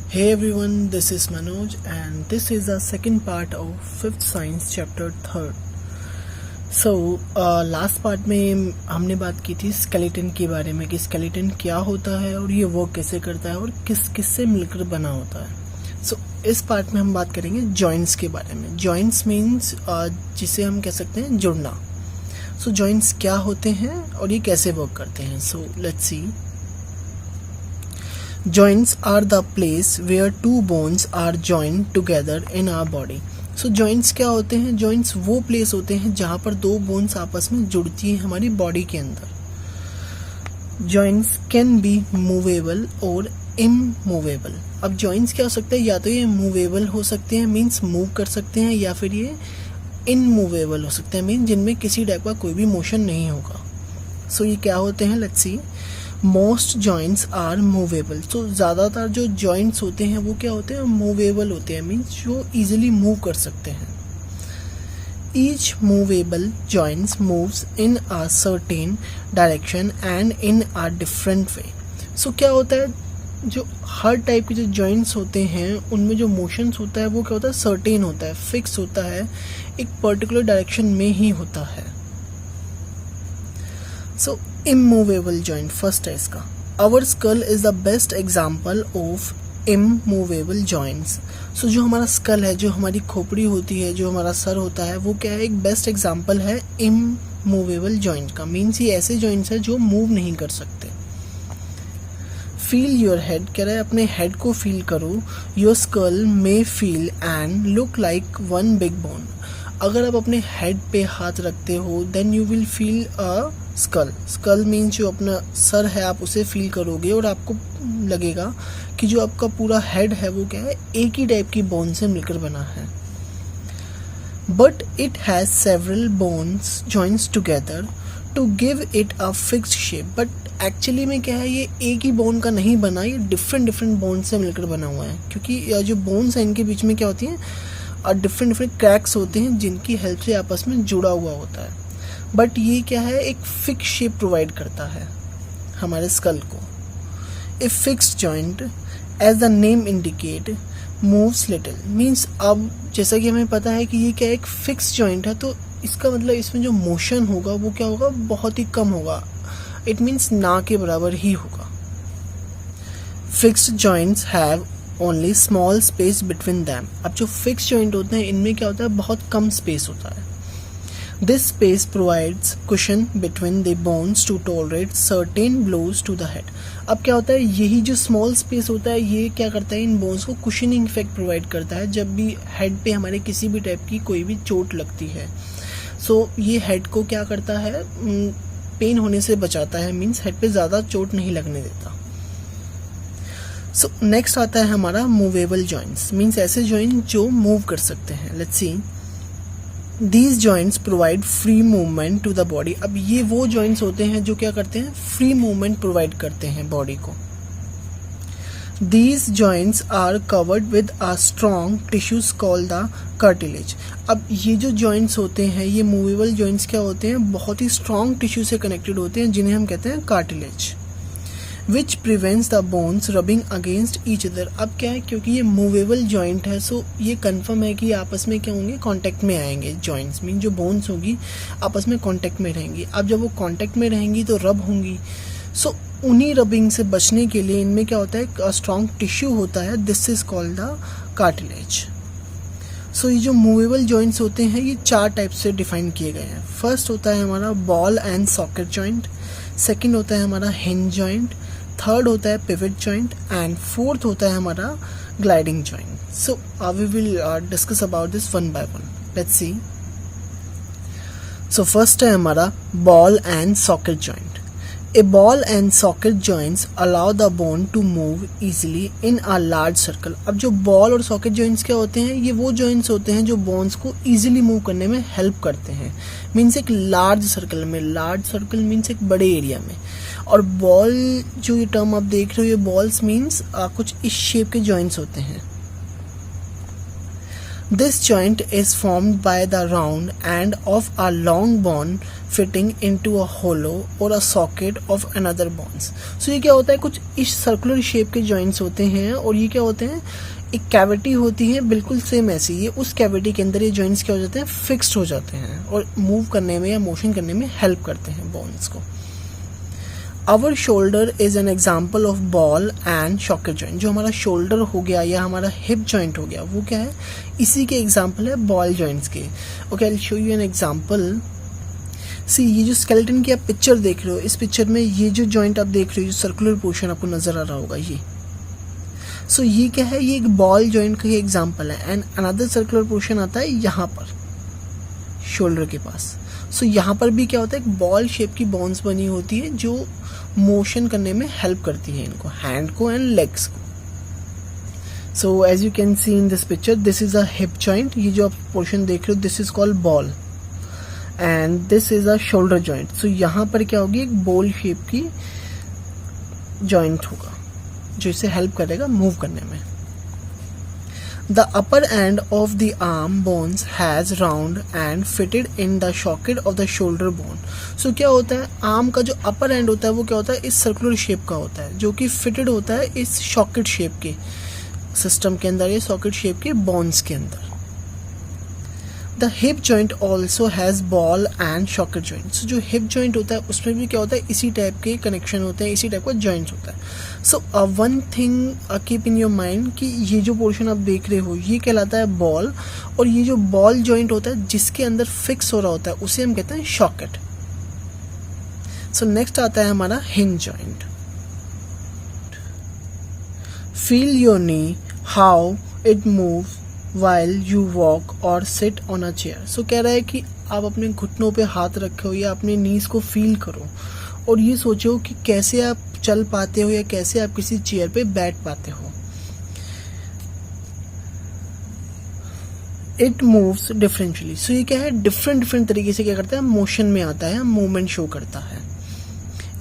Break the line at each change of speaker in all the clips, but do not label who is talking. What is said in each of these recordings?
Hey everyone, this is Manoj and this is the second part of 5th Science chapter 3rd. So last part में हमने बात की थी skeleton के बारे में कि स्केलेटन क्या होता है और ये वर्क कैसे करता है और किस किस से मिलकर बना होता है. सो इस पार्ट में हम बात करेंगे जॉइंट्स के बारे में. जॉइंट्स मीन्स जिसे हम कह सकते हैं जुड़ना. सो जॉइंट्स क्या होते हैं और ये कैसे वर्क करते हैं. So let's see. Joints are the place where two bones are joined together in our body. So joints क्या होते हैं? Joints वो place होते हैं जहाँ पर दो bones आपस में जुड़ती हैं हमारी body के अंदर. Joints can be movable और immovable. अब joints क्या हो सकते हैं? या तो ये movable हो सकते हैं means move कर सकते हैं, या फिर ये immovable हो सकते हैं means जिनमें किसी टाइप का कोई भी मोशन नहीं होगा. So ये क्या होते हैं? Let's see. Most joints are movable. तो ज़्यादातर जो जॉइंट्स होते हैं वो क्या होते हैं? मूवेबल होते हैं मीन्स जो ईजिली मूव कर सकते हैं. Each movable joints moves in a certain direction and in a different way. So क्या होता है, जो हर टाइप के जो जॉइंट्स होते हैं उनमें जो मोशंस होता है वो क्या होता है? सर्टेन होता है, फिक्स होता है, एक पर्टिकुलर डायरेक्शन में ही होता है. सो immovable joint फर्स्ट है इसका. Our skull is the best example of immovable joints. So जो हमारा स्कल है, जो हमारी खोपड़ी होती है, जो हमारा सर होता है, वो क्या है? एक बेस्ट एग्जाम्पल है immovable joint का. मीन्स ये ऐसे जॉइंट्स है जो मूव नहीं कर सकते. फील योर हेड कह रहा है अपने हेड को फील करो. Your skull may feel and look like one big bone. अगर आप अपने हेड पे हाथ रखते हो then you will feel a skull. Skull means जो अपना सर है आप उसे फील करोगे और आपको लगेगा कि जो आपका पूरा हेड है वो क्या है? एक ही टाइप की बोन से मिलकर बना है. But it has several bones joints together to give it a fixed shape. But actually में क्या है, ये एक ही बोन का नहीं बना, ये डिफरेंट बोन से मिलकर बना हुआ है. क्योंकि जो बोन्स हैं इनके बीच में क्या होती हैं? और डिफरेंट क्रैक्स होते हैं जिनकी हेल्प से आपस में जुड़ा हुआ होता है. बट ये क्या है? एक फिक्स शेप प्रोवाइड करता है हमारे स्कल को. A fixed joint as the name indicate moves little. Means अब जैसा कि हमें पता है कि ये क्या एक फिक्स जॉइंट है, तो इसका मतलब इसमें जो मोशन होगा वो क्या होगा? बहुत ही कम होगा. इट मीन्स ना के बराबर ही होगा. Fixed joints have only small space between them. अब जो फिक्स जॉइंट होते हैं इनमें क्या होता है? बहुत कम स्पेस होता है. This space provides cushion between the bones to tolerate certain blows to the head. अब क्या होता है? यही जो स्मॉल स्पेस होता है ये क्या करता है? इन बोन्स को कुशनिंग इफेक्ट प्रोवाइड करता है जब भी हेड पे हमारे किसी भी टाइप की कोई भी चोट लगती है. सो ये हेड को क्या करता है? पेन होने से बचाता है. मीन्स हेड पे ज़्यादा चोट नहीं लगने देता. सो नेक्स्ट आता है हमारा मूवेबल जॉइंट्स. मीन्स ऐसे जॉइंट जो मूव कर सकते हैं. Let's see. These joints provide free movement to the body. अब ये वो जॉइंट्स होते हैं जो क्या करते हैं? फ्री मूवमेंट प्रोवाइड करते हैं बॉडी को. These joints are covered with a strong tissues called the cartilage. अब ये जो जॉइंट्स होते हैं, ये मूवेबल जॉइंट्स क्या होते हैं? बहुत ही स्ट्रॉन्ग टिश्यू से कनेक्टेड होते हैं जिन्हें हम कहते हैं cartilage. Which prevents the bones rubbing against each other. अब क्या है? क्योंकि ये मूवेबल जॉइंट है सो ये कंफर्म है कि आपस में क्या होंगे? कांटेक्ट में आएंगे. जॉइंट्स मीन जो बोन्स होगी आपस में कांटेक्ट में रहेंगी. अब जब वो कांटेक्ट में रहेंगी तो रब होंगी. सो उन्हीं रबिंग से बचने के लिए इनमें क्या होता है? स्ट्रॉन्ग टिश्यू होता है. This is called the cartilage. So ये जो मूवेबल जॉइंट्स होते हैं ये चार टाइप से डिफाइन किए गए हैं. फर्स्ट होता है हमारा ball and socket joint. Second होता है हमारा हिंज जॉइंट. थर्ड होता है पिवट जॉइंट एंड फोर्थ होता है हमारा gliding joint. So we will discuss about this one by one. Let's see. So first है हमारा ball and socket joint. A ball and socket joints allow the bone to move easily in a large circle. अब जो ball और socket joints क्या होते हैं? ये वो जॉइंट्स होते हैं जो बोन्स को इजीली मूव करने में हेल्प करते हैं. मीन्स एक लार्ज सर्कल में. लार्ज सर्कल मीन्स एक बड़े एरिया में. और बॉल जो ये टर्म आप देख रहे हो, ये बॉल्स मीन्स कुछ इस शेप के जॉइंट्स होते हैं. This joint is formed by the round end of a long bone fitting into a hollow or a socket of another bones. So ये क्या होता है, कुछ इस सर्कुलर शेप के जॉइंट्स होते हैं और ये क्या होते हैं, एक कैविटी होती है बिल्कुल सेम ऐसी, ये उस कैविटी के अंदर ये जॉइंट्स क्या हो जाते हैं, फिक्स्ड हो जाते हैं और मूव करने में या मोशन करने में हेल्प करते हैं बोन्स को. Our shoulder is an example of ball and socket joint. जो हमारा शोल्डर हो गया या हमारा हिप जॉइंट हो गया वो क्या है, इसी के एग्जाम्पल है बॉल जॉइंट्स के. Okay, I will show you an example. See, ये जो स्केलेटन की आप पिक्चर देख रहे हो, इस पिक्चर में ये जो जॉइंट आप देख रहे हो, जो सर्कुलर पोर्शन आपको नजर आ रहा होगा ये, सो ये क्या है, ये एक बॉल जॉइंट का ही एग्जाम्पल है. एंड अनदर सर्कुलर पोर्शन आता है यहाँ पर शोल्डर के पास. सो यहाँ पर भी क्या होता है, एक बॉल शेप की बोन्स बनी होती है जो मोशन करने में हेल्प करती है इनको, हैंड को एंड लेग्स को. So as you can see in this picture, this is a hip joint. ये जो आप पोर्शन देख रहे हो this is called ball and this is a shoulder joint. So यहाँ पर क्या होगी, एक बॉल शेप की जॉइंट होगा जो इसे हेल्प करेगा मूव करने में. The upper end of the arm bones has round and fitted in the socket of the shoulder bone. So क्या होता है, आर्म का जो अपर एंड होता है वो क्या होता है, इस सर्कुलर शेप का होता है जो कि फिटेड होता है इस सॉकेट शेप के सिस्टम के अंदर, ये सॉकेट शेप के बोन्स के अंदर. The hip joint also has ball and socket joint. So जो हिप जॉइंट होता है उसमें भी क्या होता है, इसी टाइप के कनेक्शन होते हैं, इसी टाइप का जॉइंट होता है. So one thing keep in your mind कि ये जो पोर्शन आप देख रहे हो ये कहलाता है बॉल, और ये जो बॉल जॉइंट होता है जिसके अंदर फिक्स हो रहा होता है उसे हम कहते हैं सॉकेट. सो नेक्स्ट आता है हमारा hinge joint. Feel your knee how it moves while you walk or sit on a chair. So कह रहा है कि आप अपने घुटनों पे हाथ रखो या अपने नीज को फील करो और ये सोचो कि कैसे आप चल पाते हो या कैसे आप किसी चेयर पे बैठ पाते हो. It moves differently. So ये क्या है, डिफरेंट तरीके से क्या करता है, मोशन में आता है, मूवमेंट शो करता है.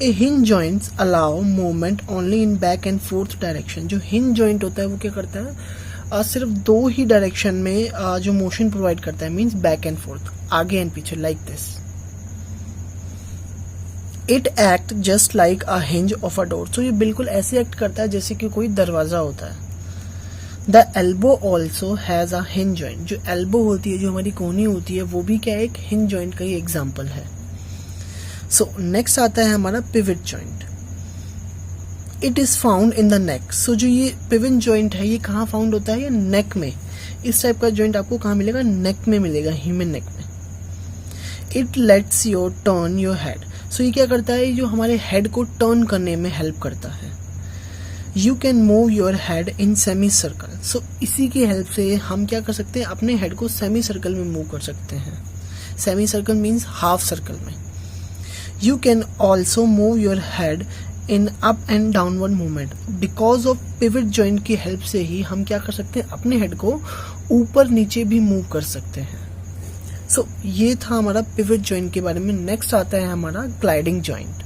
A hinge joints allow movement only in back and forth direction. जो hinge joint होता है वो क्या करता है, सिर्फ दो ही डायरेक्शन में जो मोशन प्रोवाइड करता है, मीन्स बैक एंड फोर्थ, आगे एंड पीछे, like this. It act just like a hinge of a door. तो ये बिल्कुल ऐसे एक्ट करता है जैसे कि कोई दरवाजा होता है. The elbow also has a hinge joint. जो एल्बो होती है, जो हमारी कोहनी होती है, वो भी क्या है, एक हिंज जॉइंट का ही एग्जाम्पल है. सो नेक्स्ट आता है हमारा pivot joint. It is found in the neck. So जो ये पिवट जॉइंट है ये कहाँ फाउंड होता है, ये नेक में. इस टाइप का जॉइंट आपको कहाँ मिलेगा, नेक में मिलेगा, ह्यूमन नेक में. It lets you turn your head. So ये क्या करता है, जो हमारे हेड को टर्न करने में हेल्प करता है. You can move your head in semi circle. So इसी की हेल्प से हम क्या कर सकते हैं, अपने हेड को सेमी सर्कल में मूव कर सकते हैं. Semi circle means half circle में. You can also move your head in up and downward movement. Because of pivot joint की हेल्प से ही हम क्या कर सकते हैं, अपने हेड को ऊपर नीचे भी मूव कर सकते हैं. सो ये था हमारा पिवट जॉइंट के बारे में. नेक्स्ट आता है हमारा gliding joint.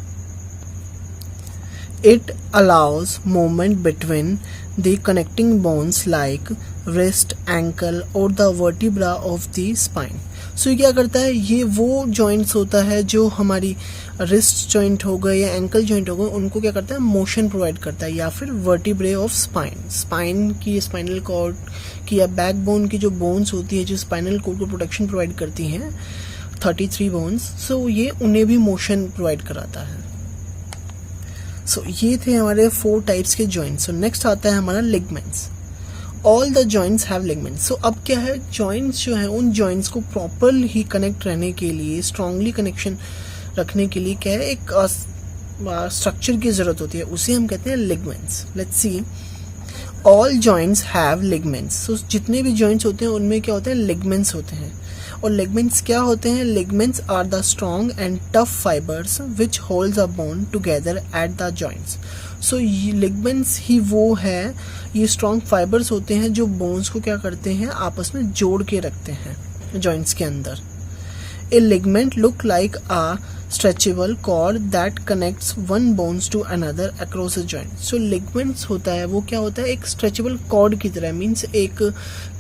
It allows movement between the connecting bones like wrist, ankle और the vertebra of the spine. So ये क्या करता है, ये वो जॉइंट्स होता है जो हमारी रिस्ट जॉइंट हो गए या एंकल जॉइंट हो गए, उनको क्या करता है, मोशन प्रोवाइड करता है. या फिर वर्टिब्रे ऑफ स्पाइन, स्पाइन की, स्पाइनल कॉर्ड की या बैकबोन की जो बोन्स होती है, जो स्पाइनल कॉर्ड को प्रोटेक्शन प्रोवाइड करती हैं, 33 बोन्स. सो ये उन्हें भी मोशन प्रोवाइड कराता है. सो ये थे हमारे 4 टाइप्स के जॉइंट्स. सो नेक्स्ट आता है हमारा ligaments. All the joints have ligaments. So अब क्या है, जॉइंट्स जो है उन जॉइंट्स को प्रॉपरली ही कनेक्ट रहने के लिए, स्ट्रांगली कनेक्शन रखने के लिए क्या है, एक स्ट्रक्चर की जरूरत होती है, उसे हम कहते हैं ligaments. Let's see, all joints have ligaments. So जितने भी जॉइंट्स होते हैं उनमें क्या होते हैं, लिगमेंट्स होते हैं. और लिगमेंट्स क्या होते हैं, ligaments are the strong and tough fibres which holds a bone together at the joints. So ligaments ही वो है, ये स्ट्रॉन्ग फाइबर्स होते हैं जो बोन्स को क्या करते हैं, आपस में जोड़ के रखते हैं जॉइंट्स के अंदर. A ligament look like a stretchable cord that connects one bones to another across a joint. So ligaments होता है वो क्या होता है, एक stretchable cord की तरह, मीन्स एक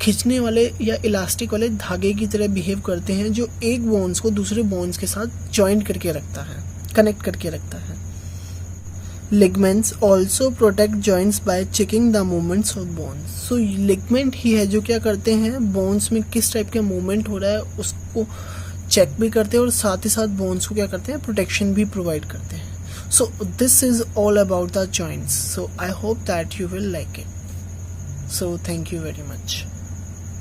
खींचने वाले या इलास्टिक वाले धागे की तरह बिहेव करते हैं जो एक बोन्स को दूसरे बोन्स के साथ जॉइंट करके रखता है, कनेक्ट करके रखता है. Ligaments also protect joints by checking the movements of bones. So ligament ही है जो क्या करते हैं, बोन्स में किस टाइप का मूवमेंट हो रहा है उसको चेक भी करते हैं और साथ ही साथ बोन्स को क्या करते हैं, प्रोटेक्शन भी प्रोवाइड करते हैं. So this is all about the joints. So I hope that you will like it. So thank you very much.